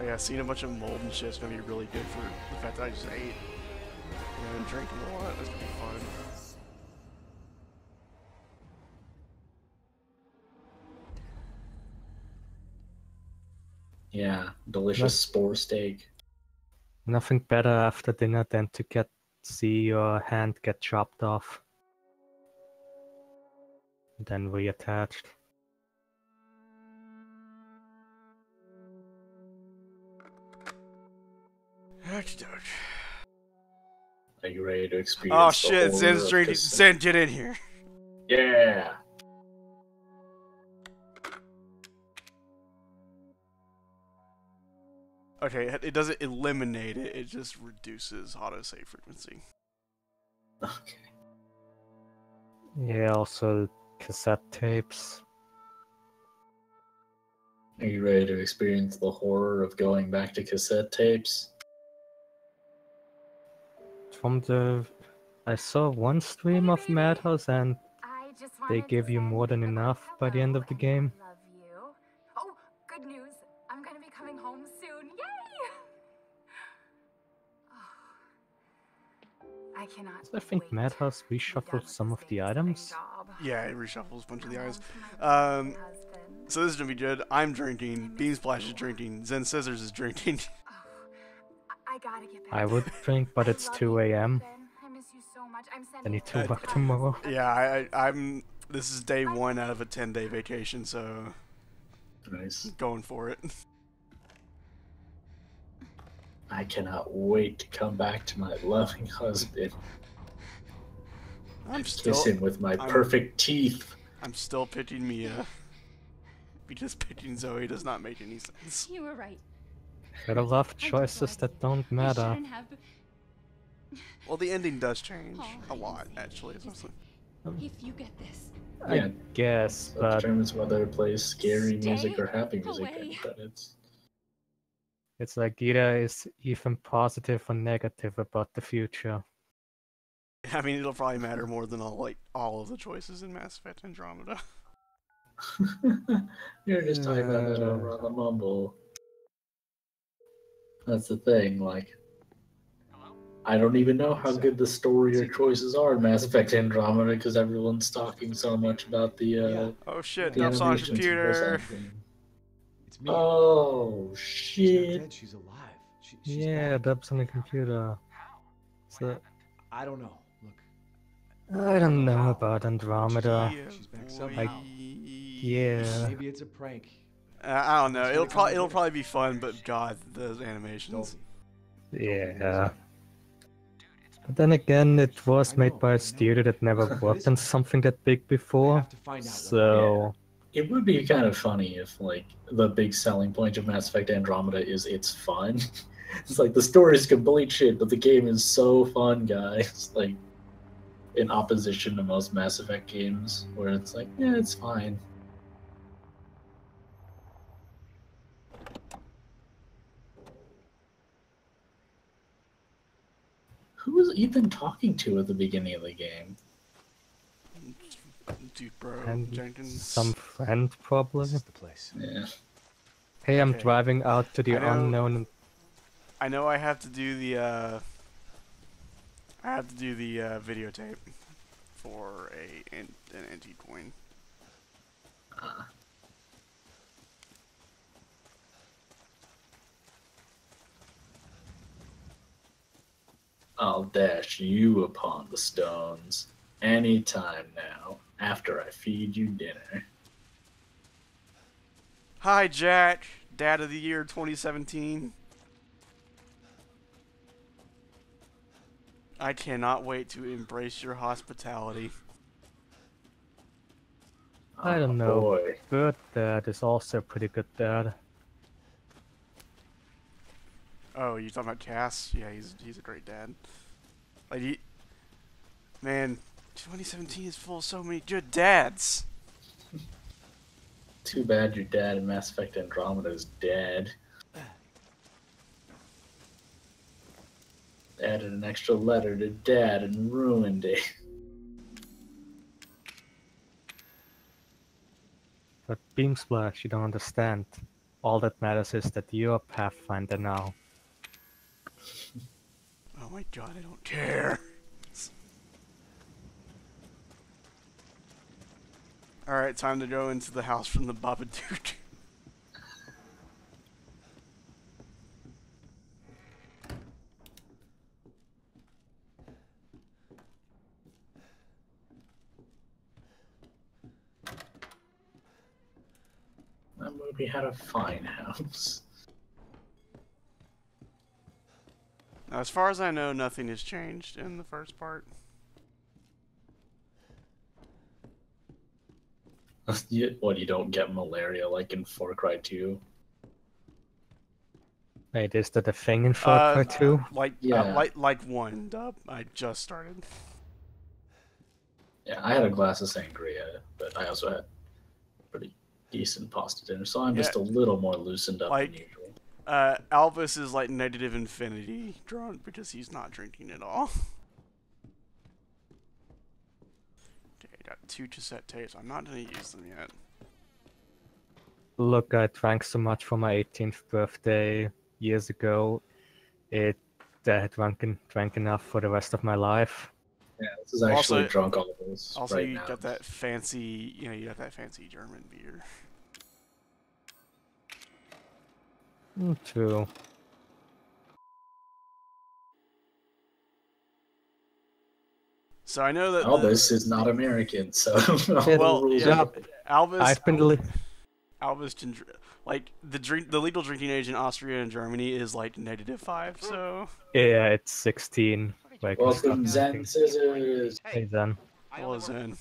yeah, seeing a bunch of mold and shit is gonna be really good for the fact that I just ate and been drinking a lot. That's gonna be fun. Yeah, delicious spore steak. Nothing better after dinner than to see your hand get chopped off. And then reattached. Are you ready to Oh experience the shit, horror Zen's of drinking. cassette? Zen, get in here. Yeah. Okay, it doesn't eliminate it, it just reduces autosave frequency. Okay. Yeah, also cassette tapes. Are you ready to experience the horror of going back to cassette tapes? I saw one stream of Madhouse and they give you more than enough by the end of the game. Love you. Oh, good news. I'm gonna be coming home soon. Yay! I cannot. I think Madhouse reshuffled some of the items. Yeah, it reshuffles a bunch of the items. So this is gonna be good. I'm drinking. Beam Splash is drinking. Zen Scissors is drinking. I gotta get back. I would drink, but it's 2 a.m. I miss you so much. I need to work tomorrow. Yeah, I'm. This is day 1 out of a 10-day vacation, so Nice. Going for it. I cannot wait to come back to my loving husband. Kiss him with my perfect teeth. I'm still picking Mia. Because picking Zoe does not make any sense. You were right. There are a lot of choices that don't matter. Well, the ending does change a lot, actually. If you get this. I guess, that but determines whether it plays scary music or happy music away. in credits. It's like either is even positive or negative about the future. I mean, it'll probably matter more than all of the choices in Mass Effect Andromeda. You're just talking about that over on the mumble. That's the thing, like, I don't even know how good the story or choices are in Mass Effect Andromeda because everyone's talking so much about the Oh shit, the Nup's on animations and computer. voice acting. Oh shit. She's alive. She's Yeah, Dub's on the computer. So I don't know. Look. I don't know about Andromeda. She's back somehow. Yeah. Maybe it's a prank. I don't know. It'll probably be fun, but God, those animations. Yeah. But then again, it was made by a studio that never worked on something that big before. So It would be kind of funny if, like, the big selling point of Mass Effect Andromeda is it's fun. It's like the story is complete shit, but the game is so fun, guys. Like, in opposition to most Mass Effect games, where it's like, yeah, it's fine. Who was Ethan talking to at the beginning of the game? Dude, bro, and Jenkins. some friend probably. This is the place. Yeah. Hey, I'm Okay. driving out to the I know- unknown. I know I have to do the videotape for an antique coin. I'll dash you upon the stones anytime now, after I feed you dinner. Hi, Jack, Dad of the Year 2017. I cannot wait to embrace your hospitality. I don't know. Boy. Bird Dad is also pretty good dad. Oh, you talking about Cass? Yeah, he's a great dad. Like man, 2017 is full of so many good dads. Too bad your dad in Mass Effect Andromeda is dead. Added an extra letter to Dad and ruined it. But Beam Splash, you don't understand. all that matters is that you're a Pathfinder now. Oh my god, I don't care. Alright, time to go into the house from the Babadook. That movie had a fine house. Now, as far as I know, nothing has changed in the first part. What, you don't get malaria like in Far Cry 2? Wait, is that a thing in Far Cry 2? Yeah. Like one, dub. I just started. Yeah, I had a glass of sangria, but I also had pretty decent pasta dinner, so I'm just a little more loosened up than usual. Alvis is like negative infinity drunk because he's not drinking at all. Okay, got 2 cassette tapes. I'm not gonna use them yet. Look, I drank so much for my 18th birthday years ago. I had drank enough for the rest of my life. Yeah, this is actually drunk all this. Also, right you now. got that fancy, you got that fancy German beer. True. So I know that Albus is not American, so well, yeah, Albus. I've been Albus can like the legal drinking age in Austria and Germany is like -5. So yeah, it's 16. Welcome, Zen Scissors. Hey, Zen. Hello, Zen.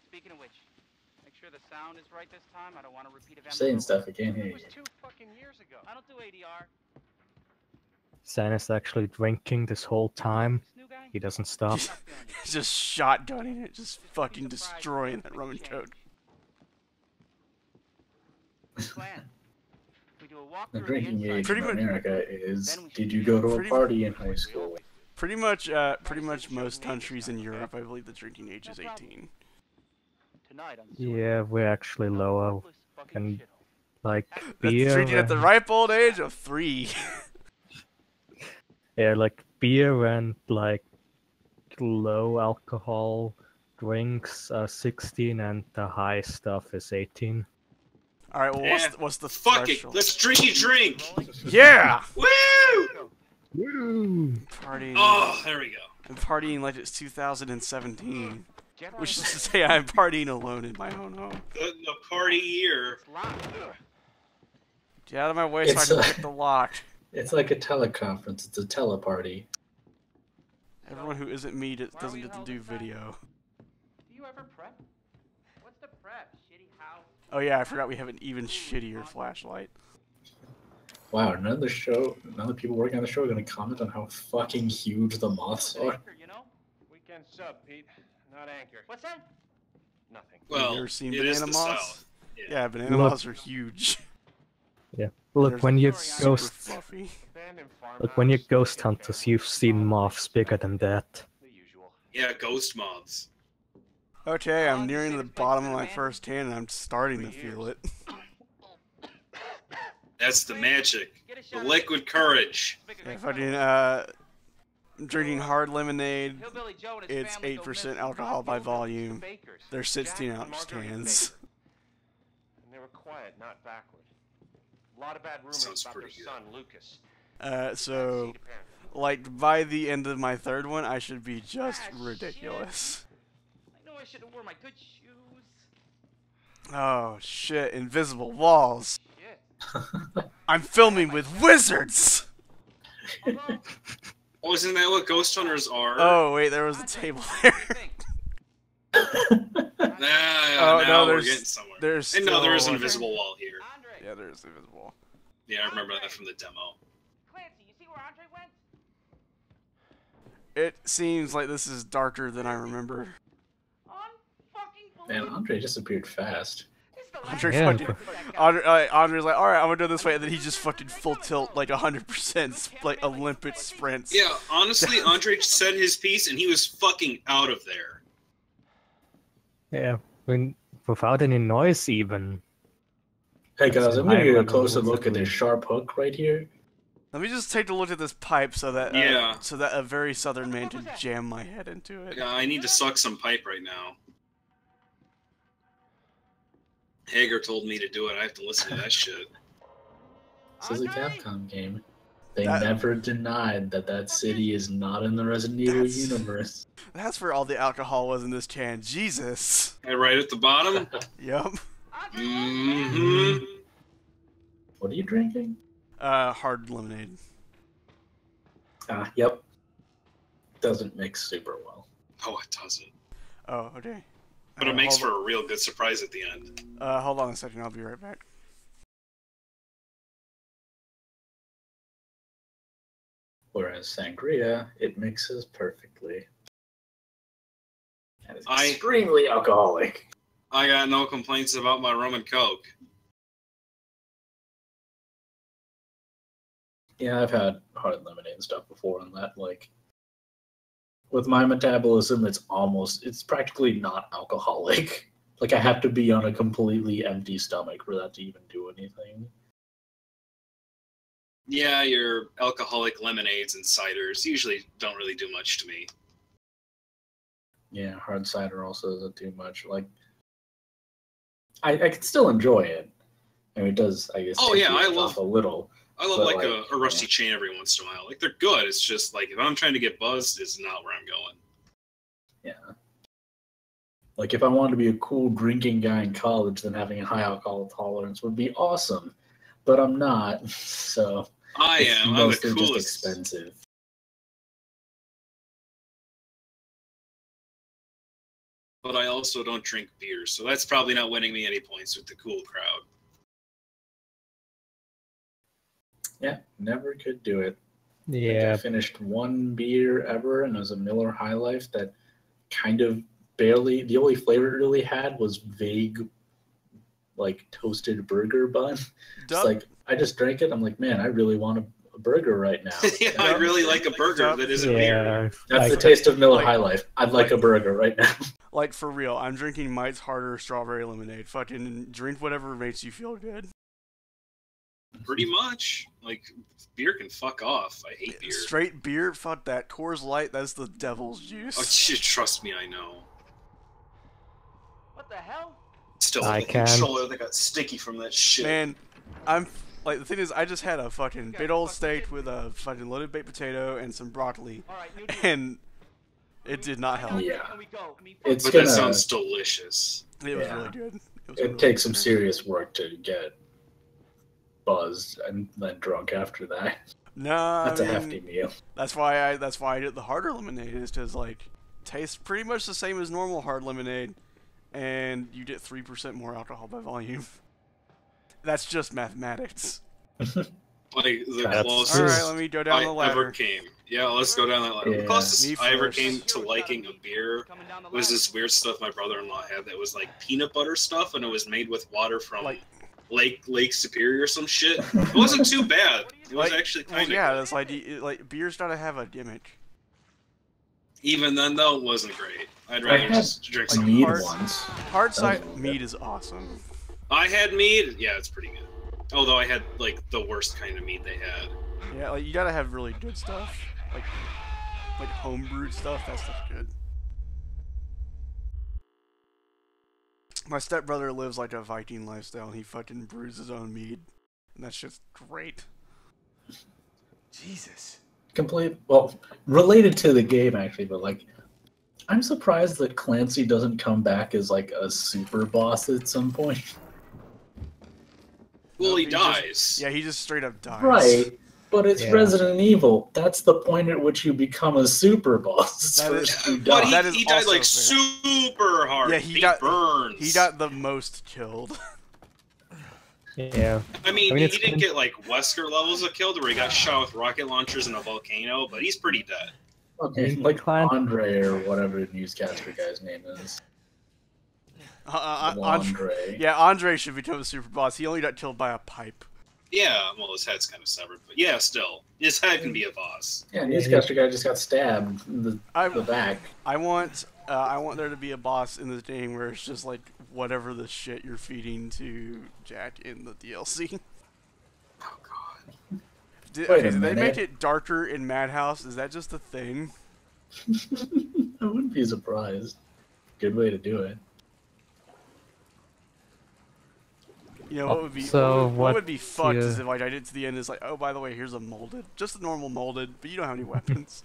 Speaking of which, make sure the sound is right this time. I don't want to repeat events. Saying stuff, I can't hear you. It was 2 fucking years ago. I don't do ADR. Zen is actually drinking this whole time. He doesn't stop. He's just shotgunning it, just fucking destroying that Roman code. The drinking age Pretty in much- America is, did you go to a party in high school? Pretty much most countries in Europe, I believe the drinking age is 18. Yeah, we're actually lower. And like That's beer. drinking at the ripe old age of 3. Yeah, like beer and like low alcohol drinks are 16 and the high stuff is 18. All right, well, what's the Fuck threshold? it, let's drink a drink. Yeah. Woo! Woo! Partying. Oh, there we go. I'm partying like it's 2017. Which is to say, I'm partying alone in my own home. The party year. Get out of my way so I can get the lock. It's like a teleconference. It's a teleparty. Everyone who isn't me doesn't get to do video. Do you ever prep? What's the prep? Shitty house? Oh yeah, I forgot we have an even shittier flashlight. Wow, none of the people working on the show are going to comment on how fucking huge the moths are. You know? Weekend sub, Pete. Not anchor. What's that? Nothing. Have Well, you ever seen it is banana the moths? South. Yeah, banana moths are huge. Yeah. Look, when you're Super ghost, fluffy. look, when you're ghost hunters, you've seen moths bigger than that. Yeah, ghost moths. Okay, I'm nearing the bottom of my first hand and I'm starting to feel it. That's the magic. The liquid courage. Yeah, fucking, I'm drinking hard lemonade. It's 8% alcohol by volume. They're 16-ounce cans. And they were quiet, not backward. A lot of bad rumors Sounds about their pretty good. son, Lucas. So, like, by the end of my third one, I should be just ridiculous. I know I should have worn my good shoes. Oh, shit. Invisible walls. Shit. I'm filming with wizards! Oh, isn't that what ghost hunters are? Oh, wait, there was a table there. Now we're there's- getting somewhere. there's And no, there is still- an invisible wall here. Yeah, there's invisible. Yeah, I remember that from the demo. Clancy, you see where Andre went? It seems like this is darker than I remember. Man, Andre disappeared fast. Andre Yeah. fucking, Andre's like, alright, I'm gonna do it this way, and then he just fucking full tilt, like 100%, like Olympic sprints. Yeah, honestly, Andre said his piece and he was fucking out of there. Yeah, without any noise even. Hey guys, I'm gonna high get a level closer look at basically. this sharp hook right here. Let me just take a look at this pipe so that Yeah. so that a very southern man can jam my head into it. Yeah, I need to suck some pipe right now. Hager told me to do it. I have to listen to that shit. This is a Capcom game. They That- never denied that city is not in the Resident Evil That's- universe. That's where all the alcohol was in this can. Jesus. And right at the bottom. Yup. Mm-hmm. What are you drinking? Hard lemonade. Yep. Doesn't mix super well. Oh, it doesn't. Oh, okay. But it makes hold for a real good surprise at the end. Hold on a second. I'll be right back. Whereas sangria, it mixes perfectly. And it's I- extremely alcoholic. I got no complaints about my rum and coke. Yeah, I've had hard lemonade and stuff before, and that, like, with my metabolism, it's practically not alcoholic. Like, I have to be on a completely empty stomach for that to even do anything. Yeah, your alcoholic lemonades and ciders usually don't really do much to me. Yeah, hard cider also doesn't do much. Like, I can still enjoy it. I mean, it does, I guess, Oh, take yeah, the I edge love- off a little. I love But, like like, a rusty chain every once in a while. Like they're good. It's just like if I'm trying to get buzzed, it's not where I'm going. Yeah. Like, if I wanted to be a cool drinking guy in college, then having a high alcohol tolerance would be awesome. But I'm not, so I it's am. I'm the mostly just coolest. expensive. But I also don't drink beer, so that's probably not winning me any points with the cool crowd. Yeah, never could do it. Like, Yeah, I finished one beer ever, and it was a Miller High Life that kind of barely, the only flavor it really had was vague, like, toasted burger bun. It's Dup. like, I just drank it, I'm like, man, I really want a burger right now. Yeah, I really like a burger that isn't beer. yeah. That's the Like, taste of Miller like- High Life. I'd like a burger right now. Like, for real, I'm drinking Mike's Harder Strawberry Lemonade. Fucking drink whatever makes you feel good. Pretty much. Like, beer can fuck off. I hate beer. Straight beer? Fuck that. Coors Light, that's the devil's juice. Oh, shit, trust me, I know. What the hell? Still, I the can. controller that got sticky from that shit. Man, I'm like, the thing is, I just had a fucking big old steak with a fucking loaded baked potato and some broccoli, All right, new deal. and it did not help. Yeah. Can we go? I mean, It's But gonna, that sounds delicious. It was Yeah. really good. Was it really takes some good. serious work to get buzzed and then drunk after that. No, That's I a mean, hefty meal. That's why I did the harder lemonade, is because like tastes pretty much the same as normal hard lemonade, and you get 3% more alcohol by volume. That's just mathematics. Like, the That's- closest All right, let me go down the I ever ladder. came. Yeah, let's go down that ladder. Yeah. The closest Me I ever first. came to liking a beer coming down the was ladder. this weird stuff my brother-in-law had that was like peanut butter stuff, and it was made with water from Like- Lake Superior or some shit. It wasn't too bad. It was Like, actually well, kind of yeah, that's like beer's gotta have a gimmick. Even then, though, it wasn't great. I'd I rather had just drink like some. mead hard- once. Hard That cider was really mead good. is awesome. I had mead. Yeah, it's pretty good. Although I had like the worst kind of mead they had. Yeah, like you gotta have really good stuff, like homebrewed stuff. That stuff's good. My stepbrother lives like a Viking lifestyle, and he fucking brews his own mead, and that's just great. Jesus. Well, related to the game actually, but like, I'm surprised that Clancy doesn't come back as like a super boss at some point. Well, No, he he just- dies. Yeah, he just straight up dies. Right, but it's Yeah. Resident Evil. That's the point at which you become a super boss. That is- First you But die. That is he died also like fair. super hard. Yeah, he got- burns. He got the most killed. Yeah. I mean, I mean, he it's didn't kind- get like Wesker levels of killed where he got shot with rocket launchers in a volcano, but he's pretty dead. Okay, like Clan- Andre or whatever the newscaster guy's name is. Andre. Yeah, Andre should become a super boss. He only got killed by a pipe. Yeah, well, his head's kind of severed, but yeah, still, his head can be a boss. Yeah, newscaster guy just got stabbed in the I back. I want there to be a boss in this game where it's just like whatever the shit you're feeding to Jack in the DLC. Oh god. Did Wait a they make minute. it darker in Madhouse? Is that just a thing? I wouldn't be surprised. Good way to do it. You know what would be So what would be fucked is you- if like I did to the end is like, oh, by the way, here's a molded, just a normal molded, but you don't have any weapons.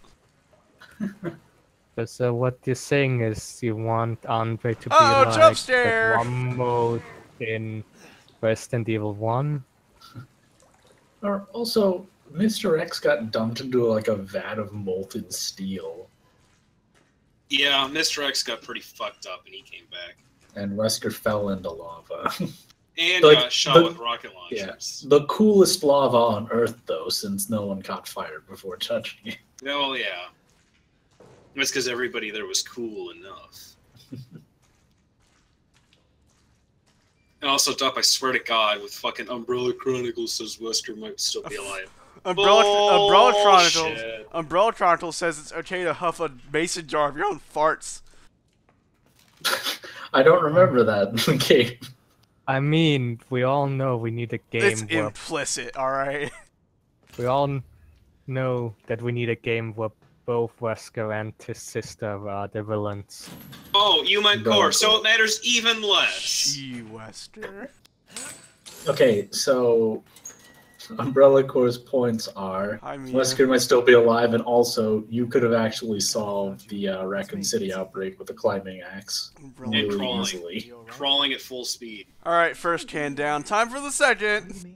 So what you're saying is you want Andre to be Oh, like jump that scare! one mode in Resident Evil 1? Or also, Mr. X got dumped into like a vat of molten steel, Yeah, Mr. X got pretty fucked up and he came back. and Wesker fell into lava. And Like, got shot the- with rocket Yeah, launchers. the coolest lava on Earth, though, since no one caught fired before touching it. Oh yeah. That's because everybody there was cool enough. And also, Dup, I swear to God, with fucking Umbrella Chronicles says Wesker might still be alive. Umbrella Chronicles. Bullshit. Umbrella Chronicles says it's okay to huff a mason jar of your own farts. I don't remember that in the game. I mean, we all know we need a It's game where implicit, all right. we all know that we need a game where both Wesker and his sister are the villains. Oh, you meant Umbrella Core, so Corps. it matters even less. She Wester. Okay, so Umbrella Corps' points are I mean, Wesker might still be alive, and also you could have actually solved the Raccoon City outbreak with a climbing axe Umbrella And really crawling. easily. You all right? Crawling at full speed. All right, first can down. Time for the What do second. you mean?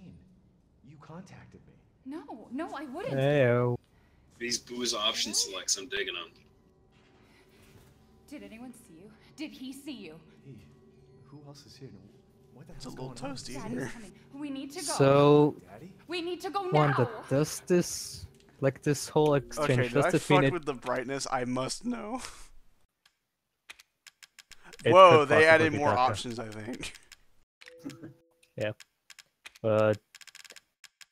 You contacted me. No, I wouldn't. Heyo. These booze option selects, I'm digging them. Did anyone see you? Did he see you? Hey, who else is here? What the It's a hell's little going on? toasty in Daddy's here. coming. We need to go. So, Daddy? we need to go Wanda, now. does this, like this whole exchange, Okay, did does I it mean fuck it, with the brightness? I must know. it Whoa, could they possibly added be more better. options, I think. But,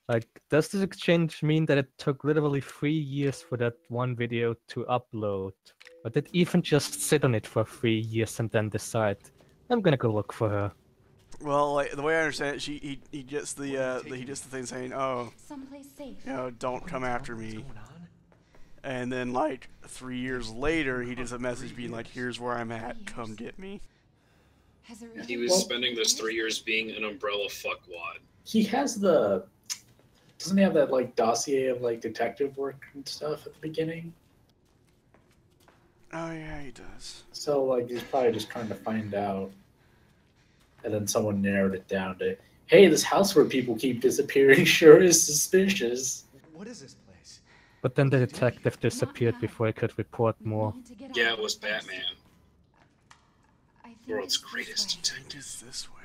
like, does this exchange mean that it took literally 3 years for that one video to upload? Or did Ethan just sit on it for 3 years and then decide, I'm gonna go look for her? Well, like, the way I understand it, he gets the he gets the thing saying, oh, Someplace safe. you know, don't come after What's me. going on? And then like 3 years later, he gets a message being like, here's where I'm at, come get me. Has it really He was Well- spending those 3 years being an umbrella fuckwad. He has the. Doesn't he have that like dossier of like detective work and stuff at the beginning? Oh yeah, he does. So like he's probably just trying to find out, and then someone narrowed it down to, hey, this house where people keep disappearing sure is suspicious. What is this place? But then the detective disappeared before I could report We more. need to get out Yeah, of it was this place. Batman. I think World's it's this greatest way. Think detective. it's this way.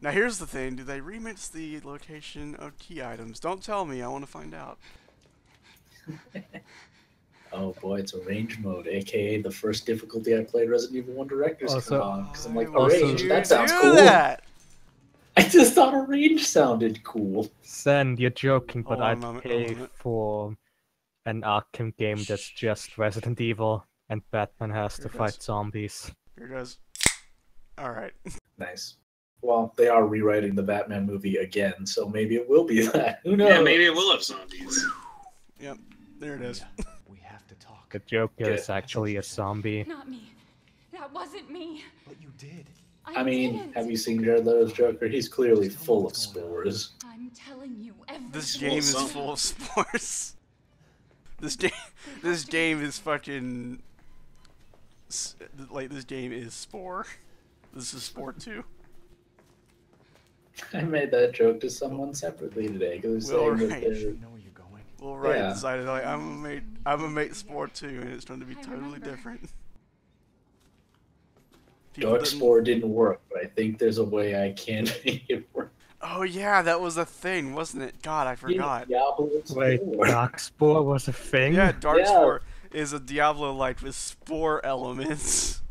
Now here's the thing, do they remix the location of key items? Don't tell me, I want to find out. Oh boy, it's arrange mode, aka the first difficulty I played Resident Evil 1 Director's Also- Cut on, because I'm like, Why would arrange, you that sounds do cool. that? I just thought arrange sounded cool. Sen, you're joking, but Hold on a I'd moment, pay hold on a minute. for an Arkham game that's just Resident Evil and Batman has to Here it fight is. zombies. Here it goes. Alright. Nice. Well, they are rewriting the Batman movie again, so maybe it will be that. Who knows? Yeah, maybe it will have zombies. Yep, there it is. Yeah, we have to talk. The Joker Yeah. is actually a zombie. Not me. That wasn't me. But you did. I mean, didn't. have you seen Jared Leto's Joker? He's clearly full of spores. I'm telling you everything. This full game of is something. full of spores. This game is fucking like this game is Spore. This is Spore 2. I made that joke to someone separately today because they're Well, saying that right. they're. You know where you're going. Well, right, Yeah. decided like I'm gonna make Spore 2, and it's going to be I totally remember. different. People Dark didn't- Spore didn't work, but I think there's a way I can make it work. Oh yeah, that was a thing, wasn't it? God, I forgot. Diablo Wait, Spore. Darkspore was a thing? Yeah, Dark Yeah. Spore is a Diablo-like with spore elements.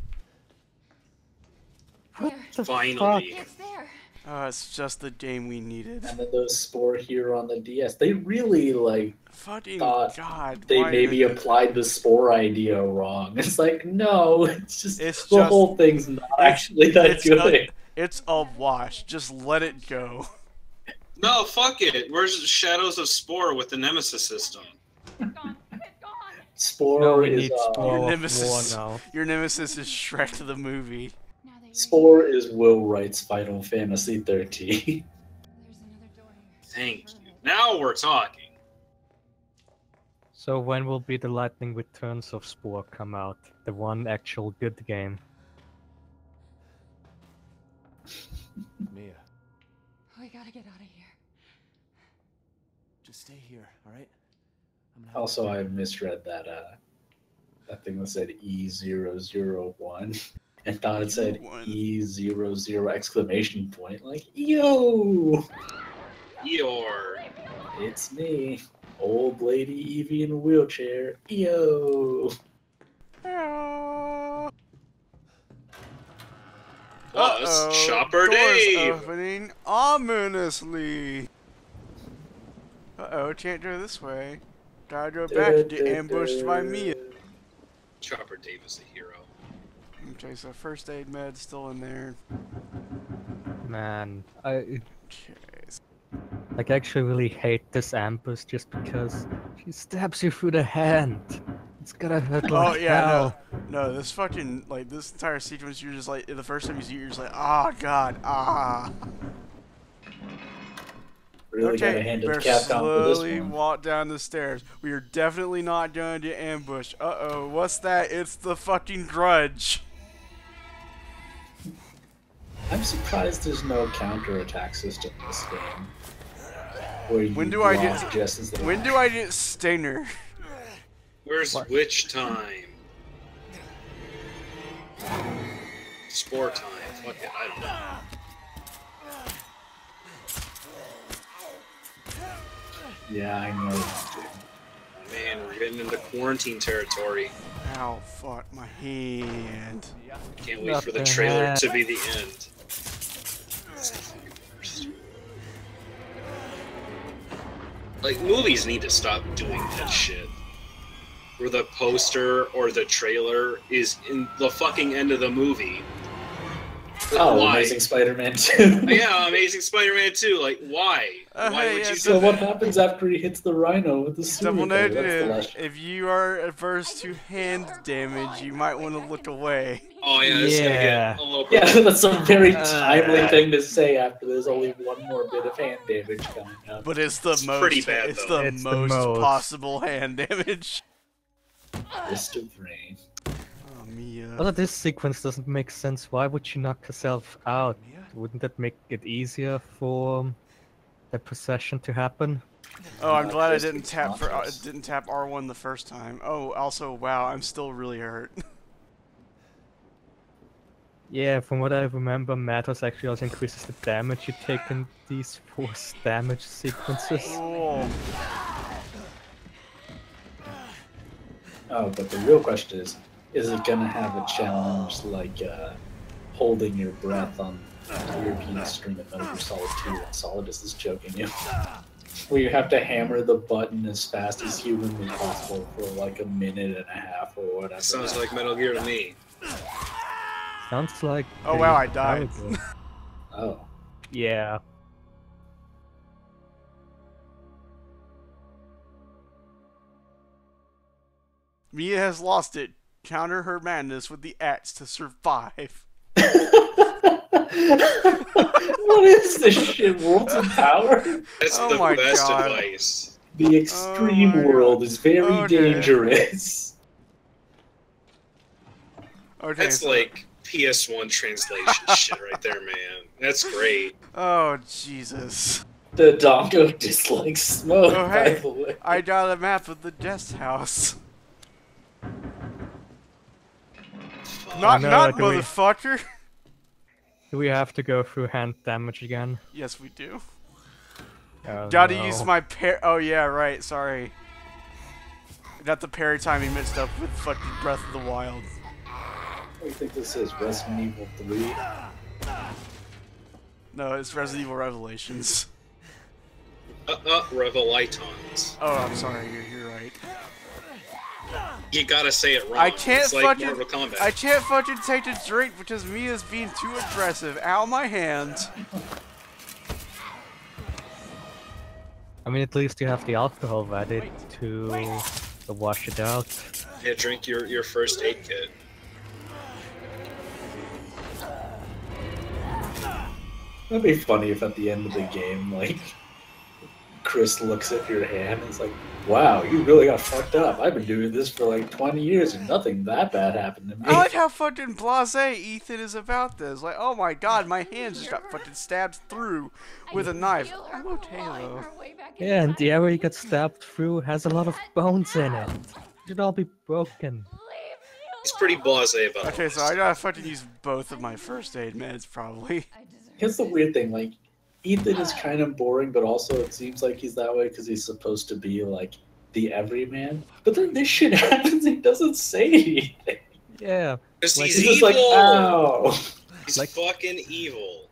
What the Finally. It's there. It's just the game we needed. And then those Spore here on the DS, they really like Fucking thought God. they why maybe did- applied the Spore idea wrong. It's like, no, it's just It's the just- whole thing's not actually that it's good. It's a wash. Just let it go. No, fuck it. Where's Shadows of Spore with the Nemesis system? It's gone. It's gone. Spore No, we is need Spore Your of nemesis. War now. Your nemesis is Shrek the movie. Now that you're Spore is Will Wright's Final Fantasy 13. There's another door here. Thank you. Now we're talking. So when will be the Lightning Returns of Spore come out? The one actual good game. Mia, We gotta get out of here. just stay here, all right? I'm gonna Also, I misread that that thing that said E001 and thought it said One. E00 exclamation point. Like, yo, Eeyore. it's me, old lady Eevee in a wheelchair. Yo. Oh, it's Uh-oh, Chopper doors Dave. opening ominously. Uh-oh, can't go this way. Gotta go back to get ambushed by Mia. Chopper Dave is a hero. Okay, so first aid med still in there. Man, Okay. I actually really hate this ambush just because she stabs you through the hand. It's gonna hurt Oh like yeah, hell. no, this fucking like this entire sequence, you're just like the first time you see it, you're just like, ah, God, ah. Really gotta Okay, hand it better to Capcom for this slowly one. walk down the stairs. We are definitely not going to ambush. Uh-oh, what's that? It's the fucking Grudge. I'm surprised there's no counterattack system in this game. Where you When do I block get- just as they When do I get Stinger? Where's Witch Time? Spore Time. Fuck it, I don't know. Yeah, I know. Oh, man, we're getting into quarantine territory. Ow, fuck, my hand. Can't wait Not for the the trailer hat. to be the end. It's the fucking worst. Like, movies need to stop doing that shit. Where the poster or the trailer is in the fucking end of the movie. Oh, Why? Amazing Spider-Man 2. Yeah, Amazing Spider-Man 2. Like, why? Why hey, would yeah, you So do what that? happens after he hits the rhino with the suit? Double That's the noted, last- if you are averse to hand damage, you might want to look away. Oh, yeah, it's gonna Yeah. get a little Yeah, that's a very Uh, timely thing to say after there's only one more bit of hand damage coming up. But it's the It's most, pretty bad, it's though. the It's the most most. possible hand damage. Fist of Rain. Oh, Mia. Also, this sequence doesn't make sense. Why would you knock yourself out? Wouldn't that make it easier for the possession to happen? Oh, I'm glad I Just didn't tap for responses. didn't tap R1 the first time. Oh, also, wow, I'm still really hurt. Yeah, from what I remember, Matos actually also increases the damage you take in these force damage sequences. Cool. Oh, but the real question is it gonna have a challenge like holding your breath on the European stream of Metal Gear Solid 2 when Solidus is choking you? Where you have to hammer the button as fast as humanly possible for like a minute and a half or whatever. Sounds like Metal Gear to me. Sounds like. Oh, wow, I pretty died. terrible. Oh. Yeah. Mia has lost it. Counter her madness with the axe to survive. What is this shit? Worlds of Power? That's Oh the my best God. advice. The extreme my world God. is very Okay. dangerous. Okay. That's so- like PS1 translation shit right there, man. That's great. Oh, Jesus. The Donko dislikes smoke, Oh, by hey. the way. I got a map of the guest house. Not, no, not do we- motherfucker. Do we have to go through hand damage again? Yes, we do. Oh, Gotta no. use my par. Oh yeah, right. Sorry. I got the parry timing mixed up with fucking Breath of the Wild. What do you think this is? Resident Evil 3? No, it's Resident Evil Revelations. Revelitons. Oh, I'm sorry. You're right. You gotta say it wrong. I can't it's like fucking. Mortal Kombat. I can't fucking take a drink because Mia's being too aggressive. Ow, my hand. I mean, at least you have the alcohol ready to wash it out. Yeah, drink your first aid kit. That'd be funny if at the end of the game, like, Chris looks at your hand and is like, wow, you really got fucked up. I've been doing this for like 20 years and nothing that bad happened to me. I like how fucking blasé Ethan is about this. Like, oh my god, my hand just got fucking stabbed through with a knife. I'm okay though. Yeah, and the area you got stabbed through has a lot of bones in it. It should all be broken. He's pretty blasé about Okay, this. so I gotta fucking use both of my first aid meds probably. Here's the weird thing, like, Ethan is kind of boring, but also it seems like he's that way because he's supposed to be, like, the everyman. But then this shit happens, he doesn't say anything. Yeah. Because Like, he's He's just evil! like, ow! He's Like- fucking evil.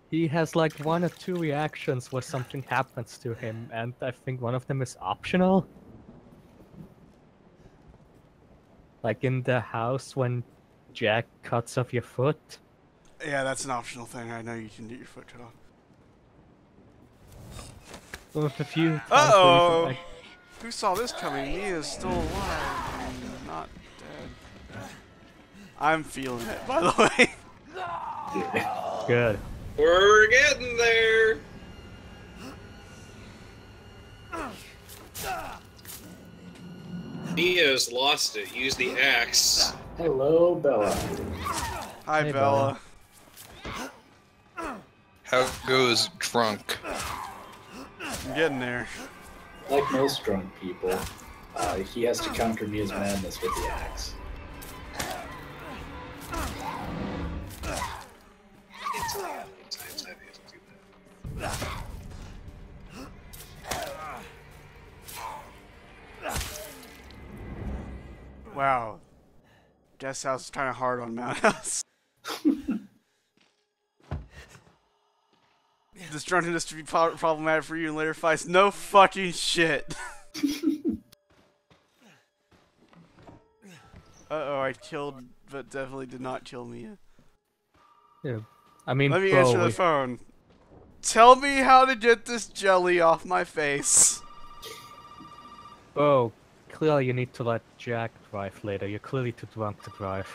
He has like 1 or 2 reactions where something happens to him, and I think one of them is optional. Like in the house when Jack cuts off your foot. Yeah, that's an optional thing. I know you can get your foot cut off. With a few times Uh-oh! where you can, Who saw this coming? Mia's still alive and not dead. I'm feeling it, by the way. like, good. We're getting there. Mia's lost it. Use the axe. Hello, Bella. Hi, Hey, Bella. How goes drunk? I'm getting there. Like most drunk people, he has to counter Mia's madness with the axe. Sometimes I have to do that. Wow. Guest house is kind of hard on Mount House. This drunkenness to be problematic for you in later fights. No fucking shit. Uh-oh, I killed, but definitely did not kill Mia. Yeah. I mean, Let me bro, answer the phone. Tell me how to get this jelly off my face. Oh, clearly you need to let Jack drive later. You're clearly too drunk to drive.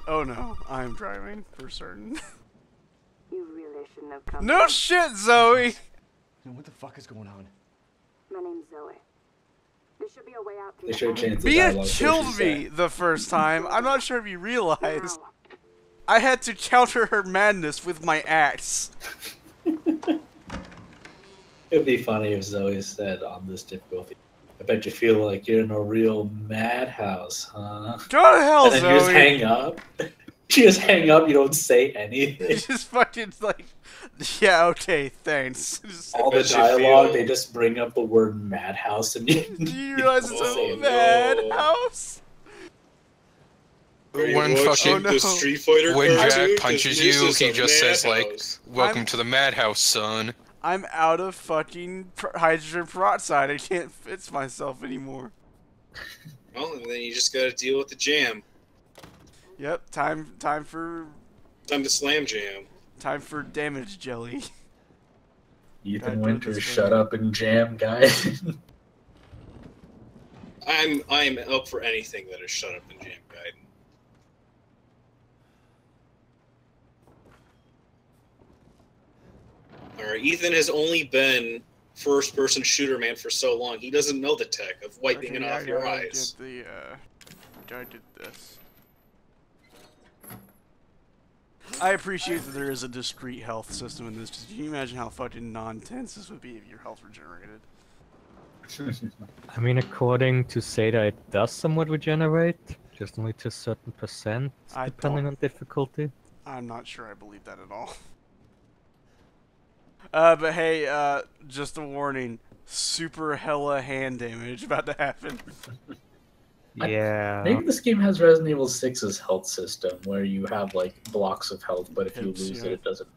Oh no, I'm driving for certain. You really shouldn't have come. No shit, Zoe! What the fuck is going on? My name's Zoe. There should be a way out. They should have changed the Mia dialogue. so killed she me the first time. I'm not sure if you realized. I had to counter her madness with my axe. It'd be funny if Zoe said on this difficulty, I bet you feel like you're in a real madhouse, huh? Go to hell, and then Zoe! you just hang up. You just hang up, you don't say anything. Just fucking like, yeah, okay, thanks. Just, All the bet you dialogue, feel- they just bring up the word madhouse and you, do you realize it's don't say a it. madhouse? Are you When watching fucking- the Street Fighter When cartoon? Jack 'Cause punches this you, is he a just says like, madhouse. "Welcome I'm- to the madhouse, son." I'm out of fucking hydrogen peroxide. I can't fix myself anymore. Well, and then you just gotta deal with the jam. Yep, time for Time to slam jam. damage jelly. Ethan Winters, shut up and jam, guys. I'm up for anything that is shut up and jam guide. Alright, Ethan has only been first person shooter man for so long, he doesn't know the tech of wiping it off your eyes. Get the, I did this. I appreciate that there is a discrete health system in this. Can you imagine how fucking non-tense this would be if your health regenerated? I mean, according to Seda, it does somewhat regenerate, just only to a certain percent, I depending don't- on difficulty. I'm not sure I believe that at all. But hey, just a warning. Super hella hand damage about to happen. Yeah. Maybe this game has Resident Evil 6's health system, where you have like blocks of health, but if you Hits, lose yeah. it, it doesn't.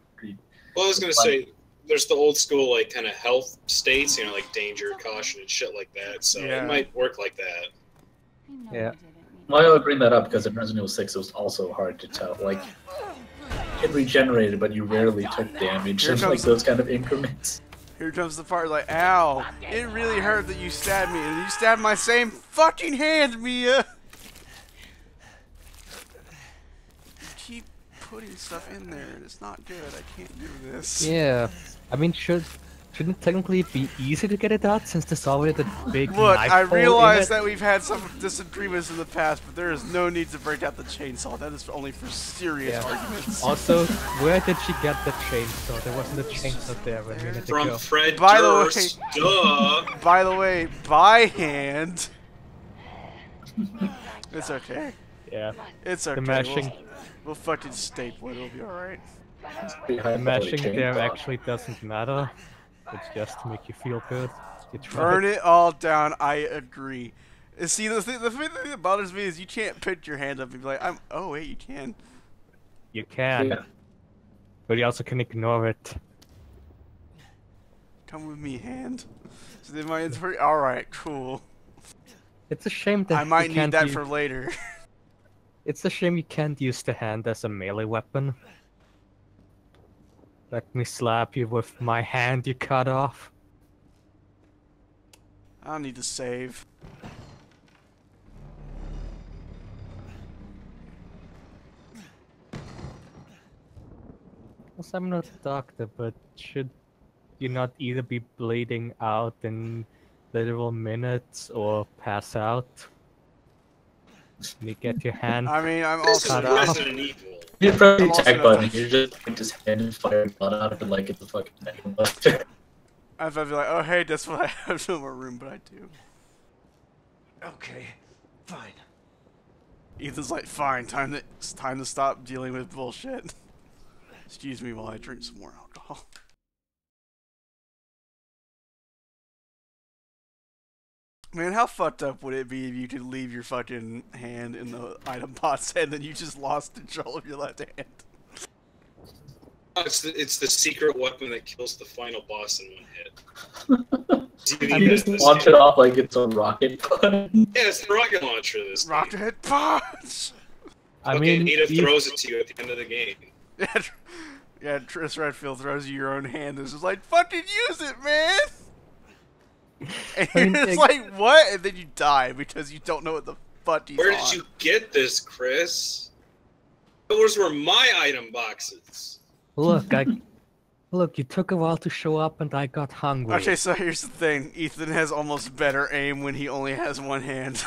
Well, I was gonna say, there's the old school like kind of health states, you know, like danger, caution, and shit like that. So Yeah. it might work like that. Yeah. Well, I'll bring that up because in Resident Evil 6 it was also hard to tell. Like, it regenerated, but you rarely took damage Here in like comes- those kind of increments. Here comes the part like, ow, it really hurt that you stabbed me, and you stabbed my same fucking hand, Mia! You keep putting stuff in there, and it's not good. I can't do this. Yeah. I mean, shouldn't technically be easy to get it out since there's already the big Look, knife I hole in realize it? that we've had some disagreements in the past, but there is no need to break out the chainsaw. That is only for serious Yeah. arguments. Also, where did she get the chainsaw? There wasn't a chainsaw there a minute From ago. Fred By the Durst, duh. By the way, by hand. It's okay. Yeah. It's okay. The mashing, We'll fucking staple it. It'll be alright. the mashing there actually doesn't matter. It's just to make you feel good. You Burn tried. it all down. I agree. And see, the thing that bothers me is you can't put your hand up and be like, oh wait, you can. You can, Yeah. but you also can ignore it. Come with me, hand. So then my inventory. Alright, cool. It's a shame that I might you need can't that use- for later. It's a shame you can't use the hand as a melee weapon. Let me slap you with my hand you cut off. I don't need to save. Because I'm not a doctor, but should you not either be bleeding out in literal minutes or pass out? You get your hand I mean, I'm This is also. cut off. Resident Evil. You press the I'm also attack not- button, you just point his hand and fire blood out of it like it's a fucking Megan Buster. I'd be like, oh hey, that's what I have no more room, but I do. Okay, fine. Ethan's like, fine, it's time to stop dealing with bullshit. Excuse me while I drink some more alcohol. Man, how fucked up would it be if you could leave your fucking hand in the item box and then you just lost control of your left hand? It's the secret weapon that kills the final boss in one hit. You just launch it off like it's a rocket button. Yeah, it's the rocket launcher. This game. Rocket punch! I Fucking mean, Edith even- throws it to you at the end of the game. Yeah, Tris Redfield throws you your own hand and is just like, fucking use it, man! And I mean, it's like, what? And then you die because you don't know what the fuck he's Where on. did you get this, Chris? Those were my item boxes. Look, you took a while to show up and I got hungry. Okay, so here's the thing. Ethan has almost better aim when he only has one hand.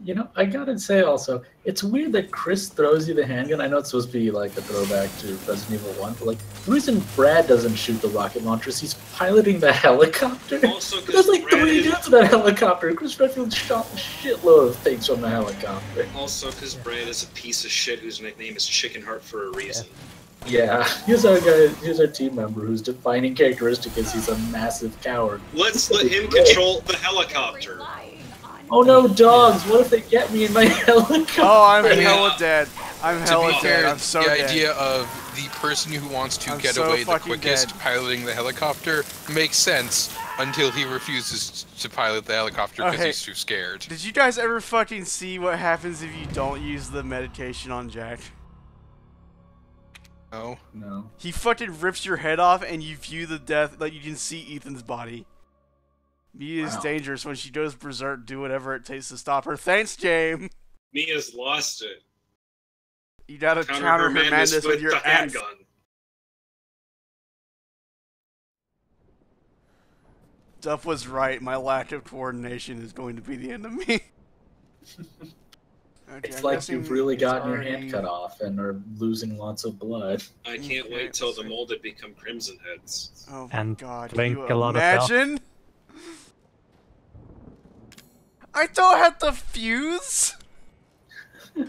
You know, I gotta say also, it's weird that Chris throws you the handgun. I know it's supposed to be like a throwback to Resident Evil 1, but like, the reason Brad doesn't shoot the rocket launcher is he's piloting the helicopter. Also, There's like Brad 3 is- dudes in that helicopter. Chris Redfield shot a shitload of things from the helicopter. Also, because Brad is a piece of shit whose nickname is Chicken Heart for a reason. Yeah, here's our guy, here's our team member whose defining characteristic is he's a massive coward. Let's let him control the helicopter. Oh no, dogs! What if they get me in my helicopter? Oh, I'm Yeah. hella dead. I'm To hella be dead. fair, I'm so the dead. idea of the person who wants to I'm get so away the fucking quickest dead. piloting the helicopter makes sense until he refuses to pilot the helicopter because Okay. he's too scared. Did you guys ever fucking see what happens if you don't use the medication on Jack? No. No. He fucking rips your head off and you view the death, like you can see Ethan's body. Mia is Wow. dangerous. When she goes berserk, do whatever it takes to stop her. Thanks, James. Mia's lost it. You gotta Counter counter her her madness with your the ass. handgun. Duff was right. My lack of coordination is going to be the end of me. Okay, It's I'm like guessing you've really it's gotten your already- hand cut off and are losing lots of blood. I can't Okay, wait till let's the see. molded become Crimson Heads. Oh my And god, drink you a lot of health. imagine? I don't have to fuse?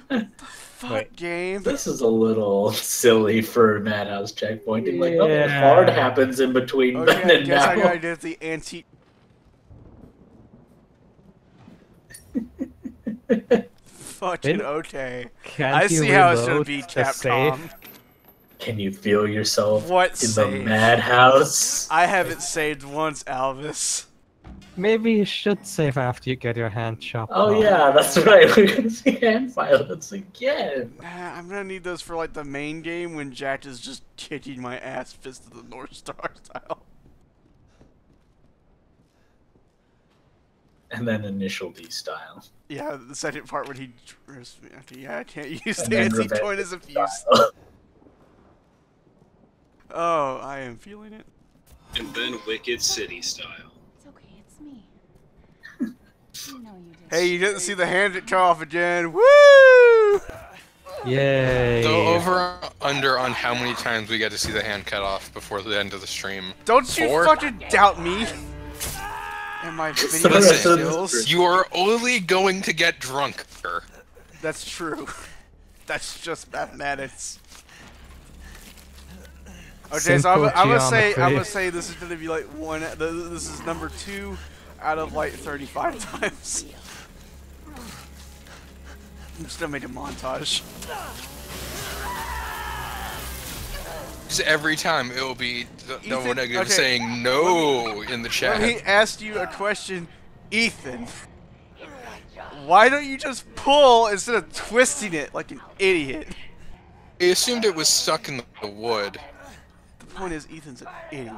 Fuck Wait. game. This is a little silly for Madhouse checkpointing. Like, nothing Yeah. hard happens in between then Okay, I and guess I now. gotta get the anti. Fucking Didn't- okay. Can't I you see how it's gonna reload be the save? Capcom. Can you feel yourself What in save? the madhouse? I haven't saved once, Alvis. Maybe you should save after you get your hand chopped Oh off. yeah, that's right. We're gonna see hand violence again. Nah, I'm gonna need those for like the main game when Jack is just kicking my ass, Fist of the North Star style. And then Initial D style. Yeah, the second part when he drives me. Okay, yeah, I can't use And then Nancy Revenge Point as a fuse. style. Oh, I am feeling it. And then Wicked City style. It's okay, it's me. You know you did. Hey, you didn't see the hand that cut off again. Woo! Yay! Go over under on how many times we get to see the hand cut off before the end of the stream. Don't you 4? fucking doubt me. And my video Listen, skills. you are only going to get drunker. That's true. That's just mathematics. Okay, so I'm gonna say this is gonna be like this is number 2 out of like 35 times. I'm just gonna make a montage. Just every time it will be no Ethan, one negative okay. saying no in the chat. Let me ask you a question, Ethan. Why don't you just pull instead of twisting it like an idiot? I assumed it was stuck in the wood. The point is, Ethan's an idiot.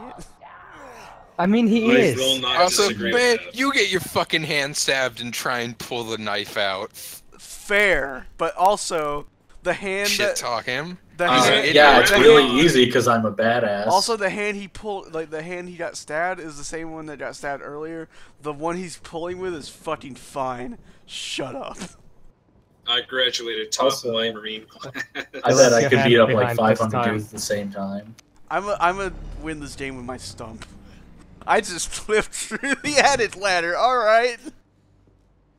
I mean, he I is. will not Also, disagree with man, that. you get your fucking hand stabbed and try and pull the knife out. Fair, but also the hand Shit that talk him. the He's an hand, idiot. Yeah, it's the really hand- easy because I'm a badass. Also, the hand he pulled, like the hand he got stabbed, is the same one that got stabbed earlier. The one he's pulling with is fucking fine. Shut up. I graduated top Also, line Marine class. I bet I Your could hand beat up like behind this 500 time. dudes at the same time. I'm a win this game with my stump. I just flipped through the added ladder. All right.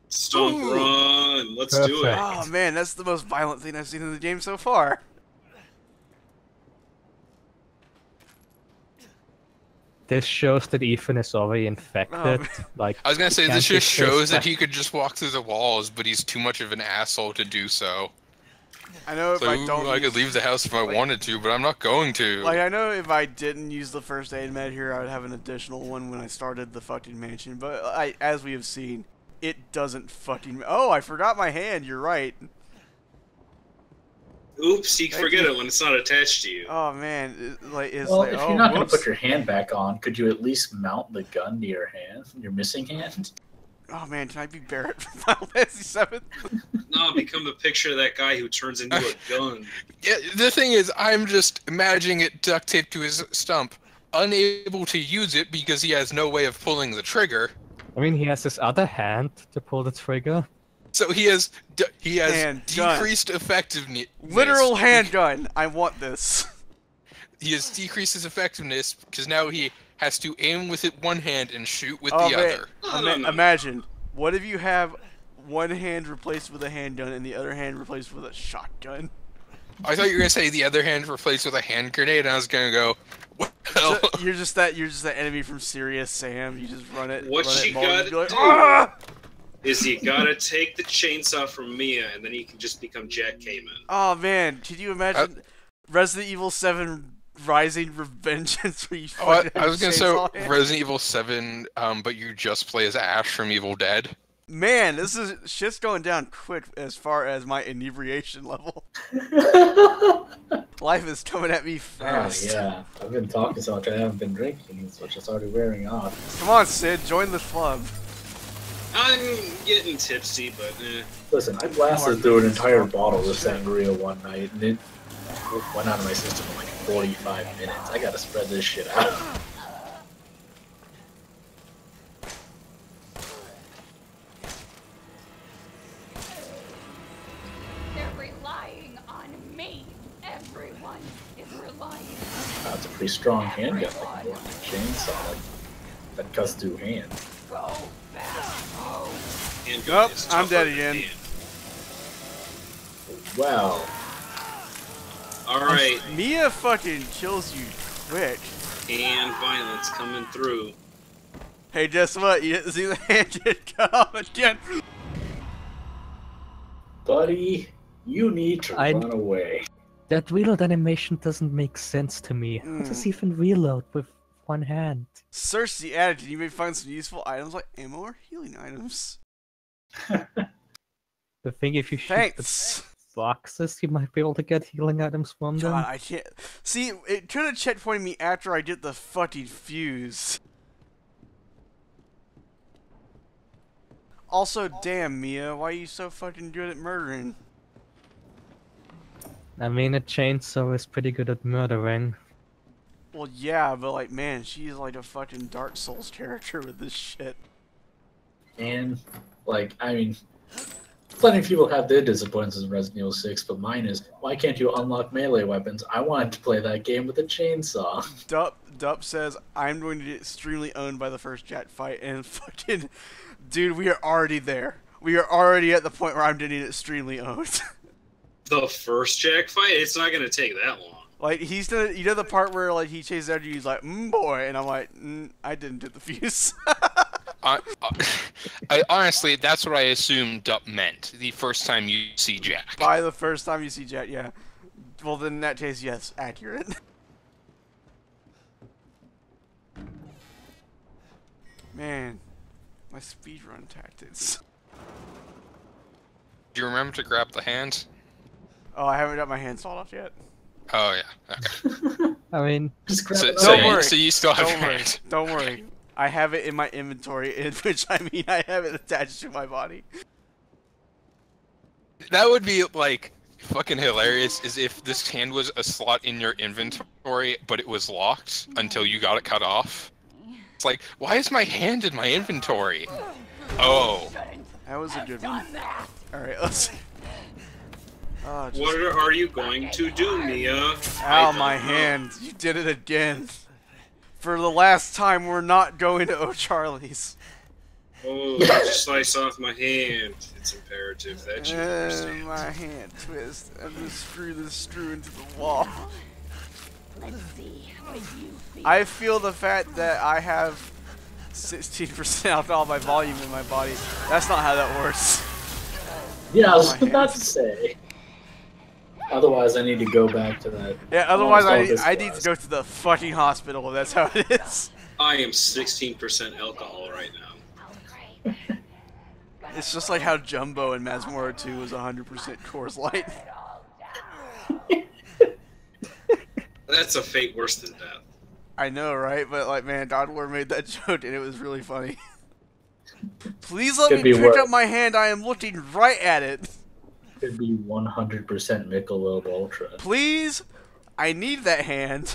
Stomp Ooh. run. Let's do it. Perfect. Oh man, that's the most violent thing I've seen in the game so far. This shows that Ethan is already infected. man. Like, I was gonna say he this can't just be shows that cursed he could just walk through the walls, but he's too much of an asshole to do so. I know if So I don't. I could leave the house if I like- wanted to, but I'm not going to. Like, I know if I didn't use the first aid med here, I would have an additional one when I started the fucking mansion. But as we have seen, it doesn't fucking. Oh, I forgot my hand. You're right. Oops, you Thank forget you. it when it's not attached to you. Oh man, it's Well, like, if oh, you're not going whoops. to put your hand back on, could you at least mount the gun to your hand? Your missing hand? Oh man, can I be Barrett from Final Fantasy 7? No, become the picture of that guy who turns into a gun. Yeah, the thing is, I'm just imagining it duct taped to his stump, unable to use it because he has no way of pulling the trigger. I mean, he has his other hand to pull the trigger. So he has Handgun. decreased effectiveness. Literal handgun. I want this. He has decreased his effectiveness because now he has to aim with it one hand and shoot with Oh the man, other. No. imagine. What if you have one hand replaced with a handgun and the other hand replaced with a shotgun? I thought you were gonna say the other hand replaced with a hand grenade, and I was gonna go, well, You're just that enemy from Serious Sam. You just run it. What run it you multi- gotta be like, do "Ah!" is you gotta take the chainsaw from Mia, and then you can just become Jack Cayman. Oh man, can you imagine Resident Evil 7 Rising Revengeance where you fucking I was gonna say chainsaw hand? Resident Evil 7, but you just play as Ash from Evil Dead. Man, this is shit's going down quick as far as my inebriation level. Life is coming at me Oh, fast. yeah. I've been talking so much I haven't been drinking, so it's just already wearing off. Come on, Sid, join the club. I'm getting tipsy, but Listen, I blasted through an entire bottle of sangria one night, and it went out of my system in like 45 minutes. I gotta spread this shit out. They're relying on me. Everyone is relying. That's a pretty strong handgun, like a chainsaw, like, that cuts through hands. Go fast. Oh. handgun Nope, is I'm tougher dead than again. hand. Wow. Alright, Mia fucking kills you quick. and violence coming through. Hey, guess what? You didn't see the hand get cut off again. Buddy, you need to I- run away. That reload animation doesn't make sense to me. How does he even reload with one hand? Search the attic and you may find some useful items like ammo or healing items. The thing, if you shoot Thanks. the boxes, you might be able to get healing items from them. God, I can't. See, it could have checkpointed me after I get the fucking fuse. Also, damn, Mia, why are you so fucking good at murdering? I mean, a chainsaw is pretty good at murdering. Well, yeah, but like, man, she's like a fucking Dark Souls character with this shit. And, like, I mean, plenty of people have their disappointments in Resident Evil 6, but mine is, why can't you unlock melee weapons? I wanted to play that game with a chainsaw. Dup says, I'm going to get extremely owned by the first jet fight, and fucking, dude, we are already there. We are already at the point where I'm getting extremely owned. The first Jack fight? It's not gonna take that long. Like, he's done, you know the part where, like, he chases after you, he's like, boy, and I'm like, I didn't get the fuse. I honestly, that's what I assumed Dup meant. The first time you see Jack. By the first time you see Jack, yeah. Well, then in that case, yes, accurate. Man, my speedrun tactics. Do you remember to grab the hand? Oh, I haven't got my hand sawed off yet. Oh yeah. Okay. I mean, just grab it. Don't worry. So you still have Don't your worry. hand. Don't worry. I have it in my inventory, in which I mean I have it attached to my body. That would be like fucking hilarious. Is if this hand was a slot in your inventory, but it was locked until you got it cut off. It's like, why is my hand in my inventory? Oh. That was a good one. Alright, let's see. Oh, just... What are you going to do, Mia? Ow, my hand. You did it again. For the last time, we're not going to O'Charlie's. Oh, you just slice off my hand. It's imperative that you understand. My hand twist. I'm gonna screw this screw into the wall. Let's see what you feel. I feel the fact that I have 16% alcohol by volume in my body. That's not how that works. Yeah, I was about to say. Otherwise, I need to go back to that. Yeah, otherwise I need to go to the fucking hospital if that's how it is. I am 16% alcohol right now. It's just like how Jumbo in Masmora 2 was 100% Coors Light. That's a fate worse than death. I know, right? But like, man, Dodler made that joke and it was really funny. Please let me pick up my hand. I am looking right at it. Could be 100% Michelob Ultra. Please, I need that hand.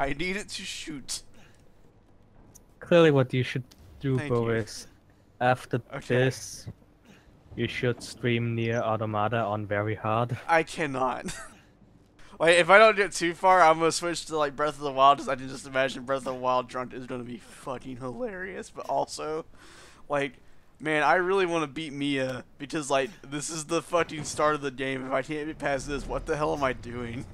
I need it to shoot. Clearly, what you should do, Thank Bo, you. is after this, you should stream Nier Automata on very hard. I cannot. Like, if I don't get too far, I'm gonna switch to like Breath of the Wild, because I can just imagine Breath of the Wild drunk is gonna be fucking hilarious. But also, like, man, I really want to beat Mia because like this is the fucking start of the game. If I can't get past this, what the hell am I doing?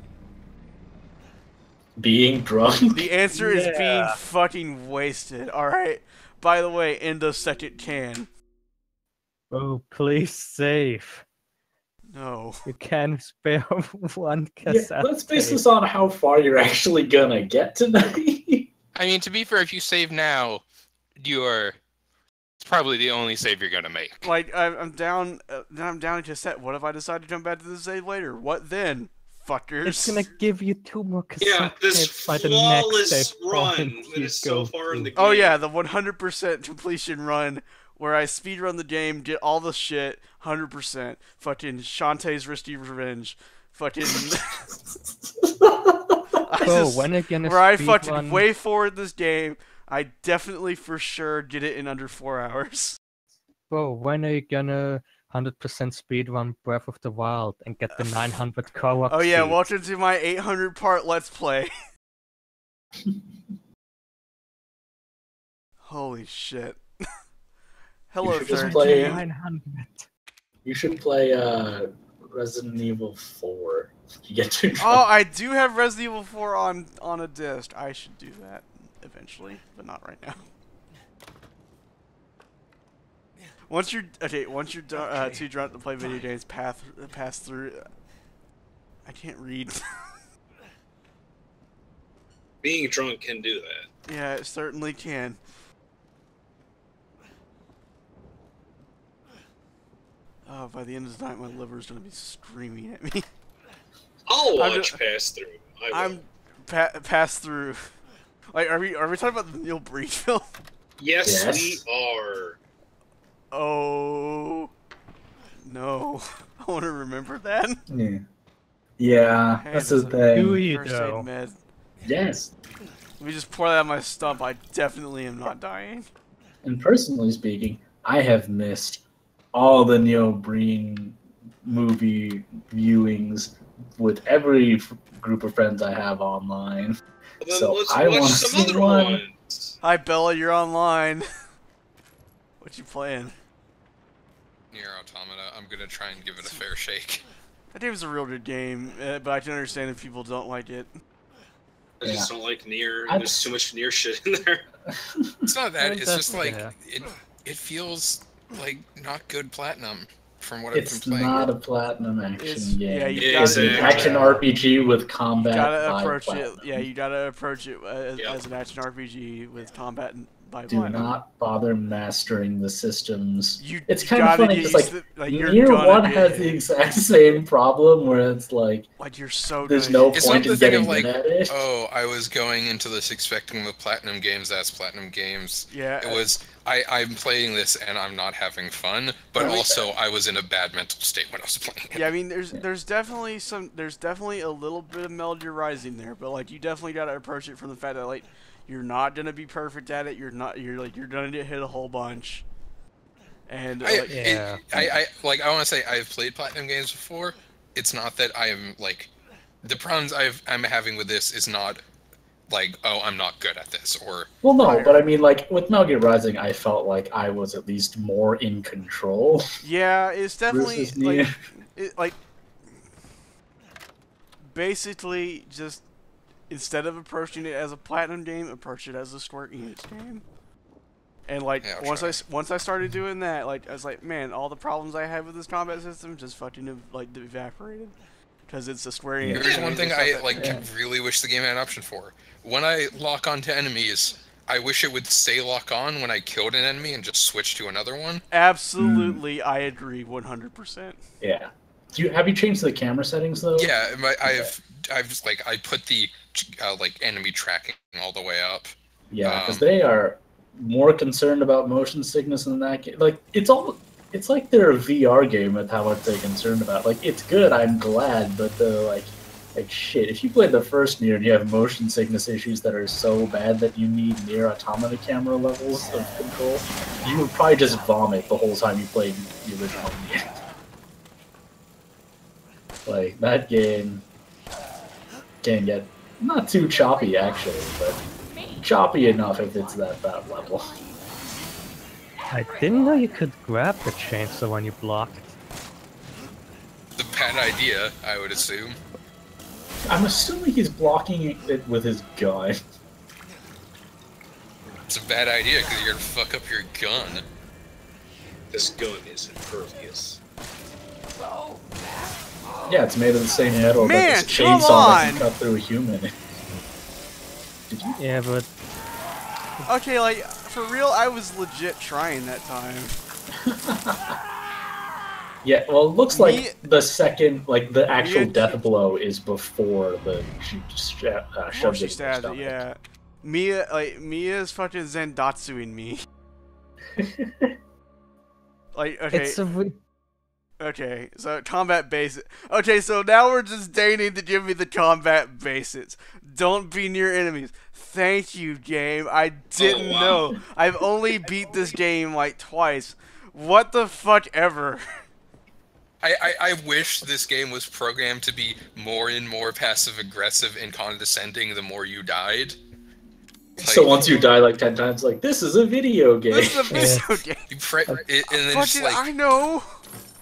Being drunk? The answer is being fucking wasted. All right. By the way, end of second can. Oh, please save. No. You can spare one cassette. Yeah, let's base this on how far you're actually gonna get tonight. I mean, to be fair, if you save now, it's probably the only save you're gonna make. Like, I'm down. I'm down a cassette. What if I decide to come back to the save later? What then, fuckers? It's gonna give you 2 more cassette Yeah, this tapes by the next flawless save run point that you is so go far in the through. game. Oh yeah, the 100% completion run where I speedrun the game, get all the shit, 100%. Fucking Shantae's Risky Revenge. Fucking... When again where I fucking way forward this game, I definitely for sure get it in under 4 hours. Bro, when are you gonna 100% speedrun Breath of the Wild and get the 900 Korok Oh yeah, seeds? welcome to my 800 part Let's Play. Holy shit. Hello, You should just 13. play- 900. You should play Resident Evil 4. You get to Oh, I do have Resident Evil 4 on a disc. I should do that eventually, but not right now. Once you're too drunk to play video games, pass through. I can't read. Being drunk can do that. Yeah, it certainly can. Oh, by the end of the night, my liver's gonna be screaming at me. I'll watch Pass Through. I'm pass through. Like, are we talking about the Neil Breen film? Yes, we are. Oh no, I want to remember that. Yeah, yeah, Hey, that's the there's a thing. Do you first though? aid med. Yes. Let me just pour that on my stump. I definitely am not dying. And personally speaking, I have missed all the Neil Breen movie viewings with every group of friends I have online. Well, then So let's I watch want to some see other one. ones. Hi Bella, you're online. What you playing? Nier Automata. I'm gonna try and give it a fair shake. That game's a real good game, but I can understand if people don't like it. I just don't like Nier. I've- There's too much Nier shit in there. It's not that. Well, It's just like yeah. it feels like not good platinum from what I've It's been playing. not a platinum action It's- game. yeah, you It's gotta- an action RPG with combat. Gotta by approach platinum. it. Yeah, you gotta approach it as, Yep. as an action RPG with combat by Do platinum. not bother mastering the systems. You It's kind of gotta funny get because used like, to- you're Nier gonna 1 get has it. the exact same problem where it's like You're so there's good. no It's not point the in thing getting of like, good at it. oh, I was going into this expecting the platinum games. That's platinum games. Yeah. It was. I'm playing this and I'm not having fun, but also I was in a bad mental state when I was playing it. Yeah, I mean, there's definitely a little bit of Metal Gear Rising there, but like you definitely gotta approach it from the fact that like you're not gonna be perfect at it. You're gonna get hit a whole bunch. And I want to say I've played platinum games before. It's not that I am like the problems I'm having with this is not like, oh, I'm not good at this, or Well, no, but I mean, like with Metal Gear Rising, I felt like I was at least more in control. yeah, it's definitely versus like Nier. basically just instead of approaching it as a platinum game, approach it as a Square Enix game. And like Yeah, I'll once I started doing that, like I was like, man, all the problems I had with this combat system just fucking like evaporated because it's a Square Enix. There's game, one thing it's not I that- like really wish the game had an option for. When I lock onto enemies, I wish it would stay lock on when I killed an enemy and just switch to another one. Absolutely, I agree 100%. Yeah. Have you changed the camera settings though? Yeah, I've just like I put the like enemy tracking all the way up. Yeah, because they are more concerned about motion sickness than that game. Like it's like they're a VR game with how much they're concerned about. Like it's good, I'm glad, but like shit. If you played the first Nier and you have motion sickness issues that are so bad that you need Nier Automata camera levels of control, you would probably just vomit the whole time you played the original Nier. Like that game can get not too choppy actually, but choppy enough if it's that level. I didn't know you could grab the chainsaw when you blocked. The bad idea, I would assume. I'm assuming he's blocking it with his gun. It's a bad idea because you're gonna fuck up your gun. This gun is impervious. Yeah, it's made of the same metal Man, that this come chainsaw on! doesn't cut through a human. Did you? Yeah, but Okay, like for real, I was legit trying that time. Yeah, well, it looks like Me- the second, like the actual had- death blow is before the she Before shoves she it in her stabs it, stomach. yeah. Mia's fucking Zendatsuing me. Like, okay. it's a Okay, so combat basics. Okay, so now we're just dating to give me the combat basics. Don't be near enemies. Thank you, game. I didn't wow. know. I've only beat this game like twice. What the fuck ever? I wish this game was programmed to be more and more passive aggressive and condescending the more you died. So once you die like 10 times, like this is a video game. This is a video game. You and then just Fucking, like I know.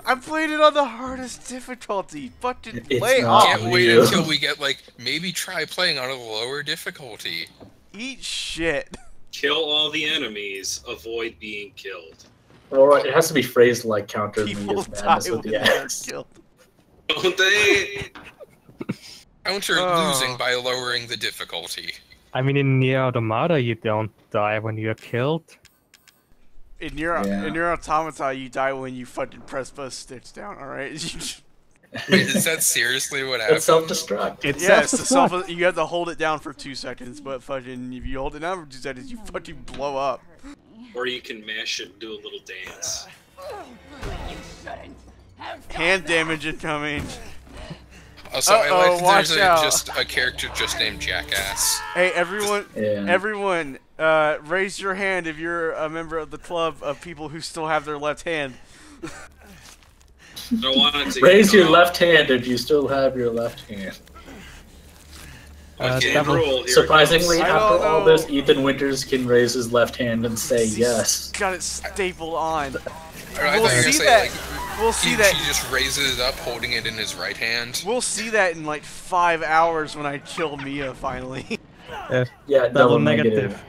I played it on the hardest difficulty. Fucking It's play not off. can't wait you. until we get like maybe try playing on a lower difficulty. Eat shit. Kill all the enemies, avoid being killed. Or it has to be phrased like counter People Mia's die madness when with the they're axe. killed. Don't they? Counter losing by lowering the difficulty. I mean, in Nier Automata, you don't die when you're killed. In Nier Automata, you die when you fucking press both sticks down. All right. Wait, is that seriously what It's happened? self-destruct. It's Yes, self-destruct. you have to hold it down for 2 seconds, but fucking if you hold it down for 2 seconds, you fucking blow up. Or you can mash it and do a little dance. Hand damage incoming. Also, I like that watch there's out. just a character just named Jackass. Hey, everyone! Yeah. Everyone, raise your hand if you're a member of the club of people who still have their left hand. I want it to Raise get your off. left hand if you still have your left hand. Okay, double- rule, here it Surprisingly, comes. I after don't all know. this, Ethan Winters can raise his left hand and say yes. Got it stapled on. I We'll thought you were gonna see say, that. like, We'll see he that. just raises it up, holding it in his right hand. We'll see that in like 5 hours when I kill Mia finally. Yeah, Double negative.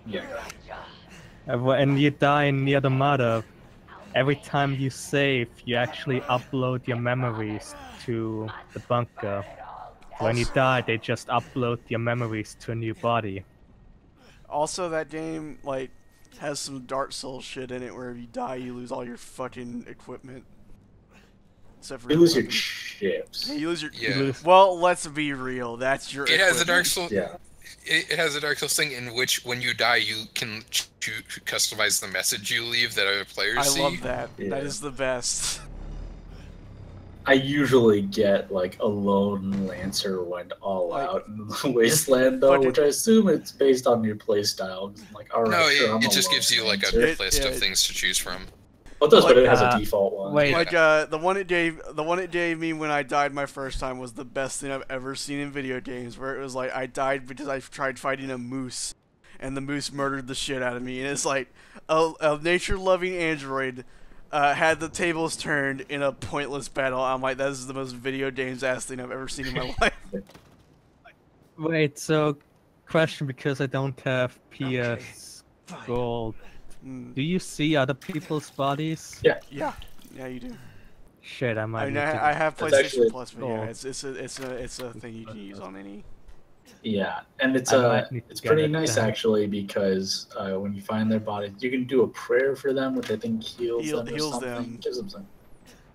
Yeah. When you die in Nier Automata, every time you save, you actually upload your memories to the bunker. When you die, they just upload your memories to a new body. Also, that game like has some Dark Souls shit in it, where if you die, you lose all your fucking equipment. Except for You lose your weapons. chips. Yeah, you lose your. Yeah. Well, let's be real. That's your. It has a Dark equipment. Souls. Yeah. It has a Dark Souls thing in which, when you die, you can customize the message you leave that other players I see. love that. Yeah. That is the best. I usually get like a lone lancer went all Like- out in the wasteland though, Fucking- which I assume it's based on your playstyle. I'm like, all right, No, sure, I'm it a just lone gives you like a lancer. list yeah. of things to choose from. Well, it does, but it has a Like, default one. wait. Like the one it gave me when I died my first time was the best thing I've ever seen in video games. Where it was like I died because I tried fighting a moose, and the moose murdered the shit out of me. And it's like a nature-loving android had the tables turned in a pointless battle. I'm like, that is the most video games ass thing I've ever seen in my life. Wait, so question, because I don't have PS Gold. Mm, Do you see other people's bodies? Yeah. yeah, you do. Shit, I might. I mean, need to- I have It's PlayStation actually- Plus, but yeah, it's a thing you can use on any. Yeah, and it's I might need to it's get pretty it nice then. actually because when you find their bodies, you can do a prayer for them, which I think heals them. Or Heals something. them. Gives them some.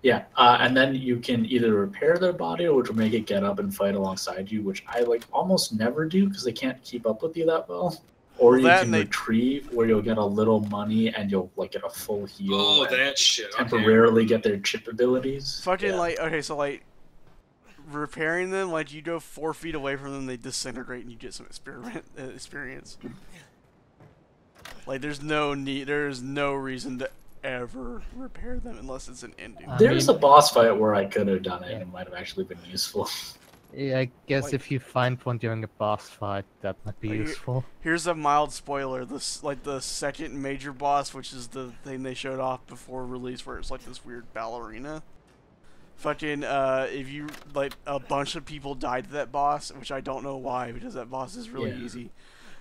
Yeah, and then you can either repair their body, or which will make it get up and fight alongside you, which I like almost never do because they can't keep up with you that well. Or Well, you that can and they- retrieve, where you'll get a little money and you'll like get a full heal. Oh, and that shit. Okay. temporarily get their chip abilities. Fucking Yeah. like, okay, so like repairing them, like you go 4 feet away from them, they disintegrate and you get some experience. Like there's no reason to ever repair them unless it's an ending. There's a boss fight where I could have done it and it might have actually been useful. Yeah, I guess Like- if you find one during a boss fight, that might be Like, useful. Here's a mild spoiler: the second major boss, which is the thing they showed off before release, where it's like this weird ballerina. Fucking if you like a bunch of people died to that boss, which I don't know why because that boss is really Yeah. easy.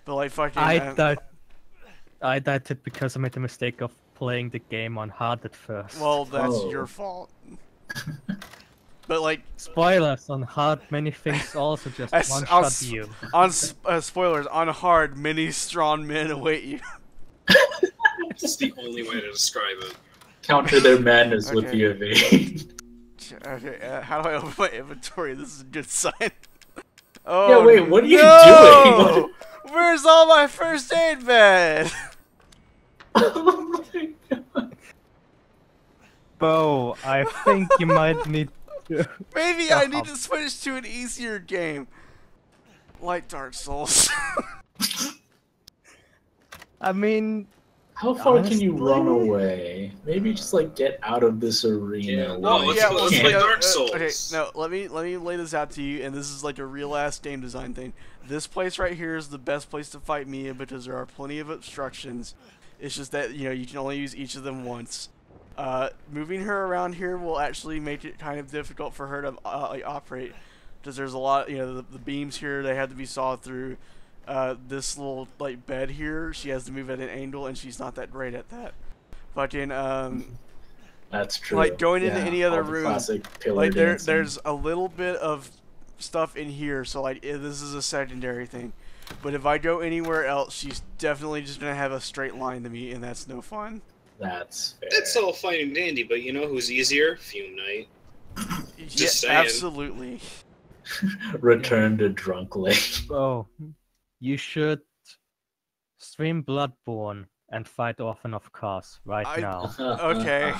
But like fucking I died to it because I made the mistake of playing the game on hard at first. well, that's Oh. your fault. But like Spoilers on hard, many things also just As- one I'll shot s- you. on spoilers on hard, many strong men await you. It's the only way to describe it. Counter their madness with Okay. the evade. Okay, how do I open my inventory? This is a good sign. Oh, Yeah, wait, what are you no! doing? Where's all my first aid bed? Oh my God. Bo, I think you might need to... Maybe I need to switch to an easier game. Like Dark Souls. I mean... How far can you Honestly? run away? Maybe just like get out of this arena. Yeah, where no, you let's can't- play Dark Souls. Okay, no, let me lay this out to you, and this is like a real ass game design thing. This place right here is the best place to fight Mia because there are plenty of obstructions. It's just that you can only use each of them once. Moving her around here will actually make it kind of difficult for her to like operate because there's a lot. The beams here, they have to be sawed through. This little like bed here, she has to move at an angle, and she's not that great at that. Fucking That's true. like going into Yeah, any other all the room, classic pillar like dancing. there's a little bit of stuff in here, so like this is a secondary thing. But if I go anywhere else, she's definitely just gonna have a straight line to me, and that's no fun. That's fair. That's all fine and dandy, but you know who's easier? Fume Knight. Just saying. Absolutely. Return to Drunk Lake. Oh, you should stream Bloodborne and fight Orphan of Kos right now. Okay.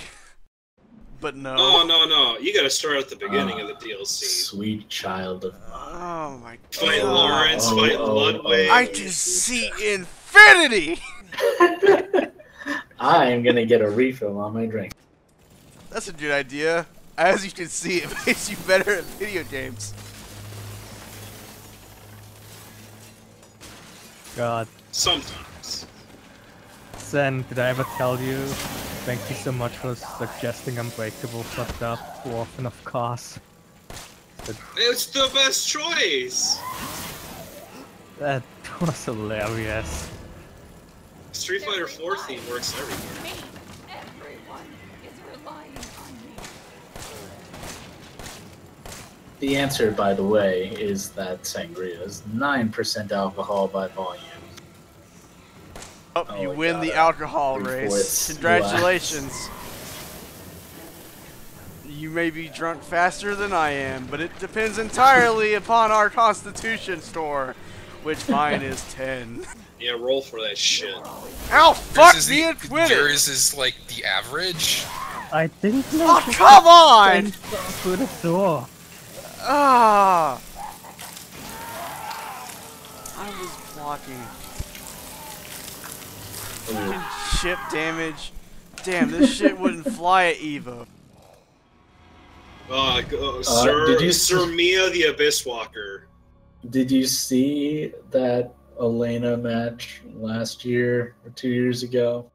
But no. No. You gotta start at the beginning of the DLC. Sweet child of Oh my god. Fight Lawrence, fight Ludwig. I can see infinity! I am gonna get a refill on my drink. That's a good idea. As you can see, it makes you better at video games. God. Sometimes. Zen, did I ever tell you? Thank you so much for suggesting Unbreakable fucked up Orphan of Kos. It's the best choice! That was hilarious. Street Fighter 4 theme works everywhere. Everyone is relying on me. The answer, by the way, is that sangria is 9% alcohol by volume. Oh, you win the alcohol race. Congratulations. You may be drunk faster than I am, but it depends entirely upon our Constitution store, which mine is 10. Yeah, roll for that shit. Ow, fuck me and quit it! Yours is like the average? I didn't know. Oh, come on! Through the door. Ah! I was blocking. Chip damage. Damn, this shit wouldn't fly at Evo. Sir Mia the Abyss Walker. Did you see that Elena match last year or 2 years ago?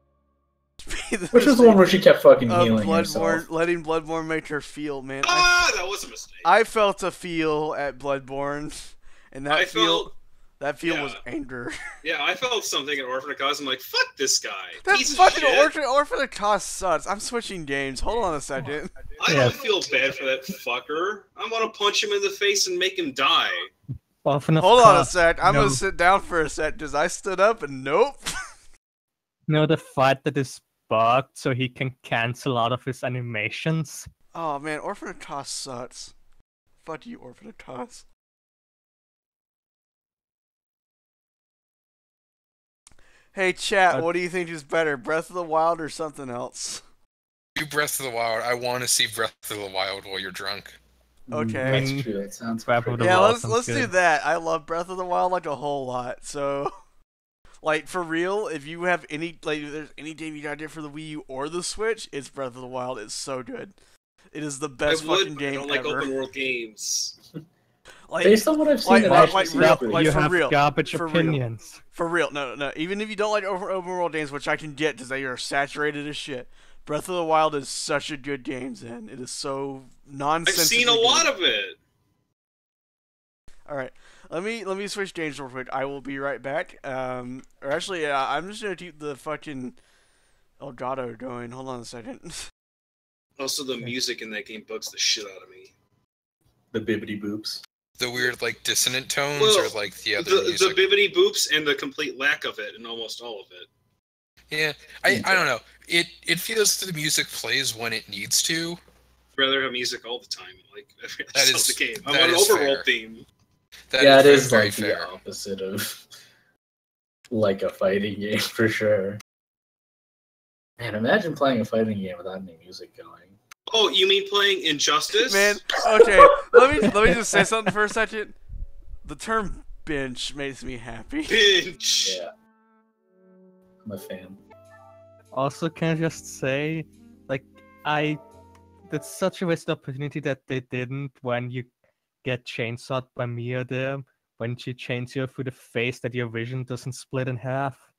Which was the one where she kept fucking healing herself. Letting Bloodborne make her feel, man. That was a mistake. I felt a feel at Bloodborne, and that feel was anger. Yeah, I felt something at Orphan of Kos. I'm like, fuck this guy. That Piece fucking of shit. Orphan of Kos sucks. I'm switching games. Hold on a second. I don't feel bad for that fucker. I want to punch him in the face and make him die. Orphan of Hold on a Kos, sec. I'm no. gonna sit down for a sec because I stood up and nope. No, the fight that is bugged so he can cancel out of his animations. Oh man, Orphan of Kos sucks. Fuck you, Orphan of Kos. Hey chat, what do you think is better, Breath of the Wild or something else? Do Breath of the Wild. I want to see Breath of the Wild while you're drunk. Okay. That's true. That sounds yeah, let's do that. I love Breath of the Wild like a whole lot. So, like for real, if you have any if there's any game you gotta get for the Wii U or the Switch, it's Breath of the Wild. It's so good. It is the best fucking game I don't like ever. open world games. Like, based on what I've seen, you have garbage for opinions. Real. For real, no. Even if you don't like open world games, which I can get because they are saturated as shit, Breath of the Wild is such a good game, Zen. It is so nonsensical. I've seen a lot of it. All right, let me switch games real quick. I will be right back. Or actually, I'm just gonna keep the fucking Elgato going. Hold on a second. Also, the music in that game bugs the shit out of me. The bibbity boops. The weird, like, dissonant tones, Well, or like the other music? The bibbity boops and the complete lack of it in almost all of it. Yeah, I don't know. It feels that the music plays when it needs to. I'd rather have music all the time, like every That episode is- of the game. I that want an is overworld fair. theme. It is very like fair. the opposite of like a fighting game for sure. Man, imagine playing a fighting game without any music going. Oh, you mean playing Injustice? Man, okay. let me just say something for a second. The term "binge" makes me happy. Binge. Yeah, I'm a fan. Also, can I just say, like, that's such a wasted opportunity that they didn't when you get chainsawed by Mia there, when she chains you through the face that your vision doesn't split in half.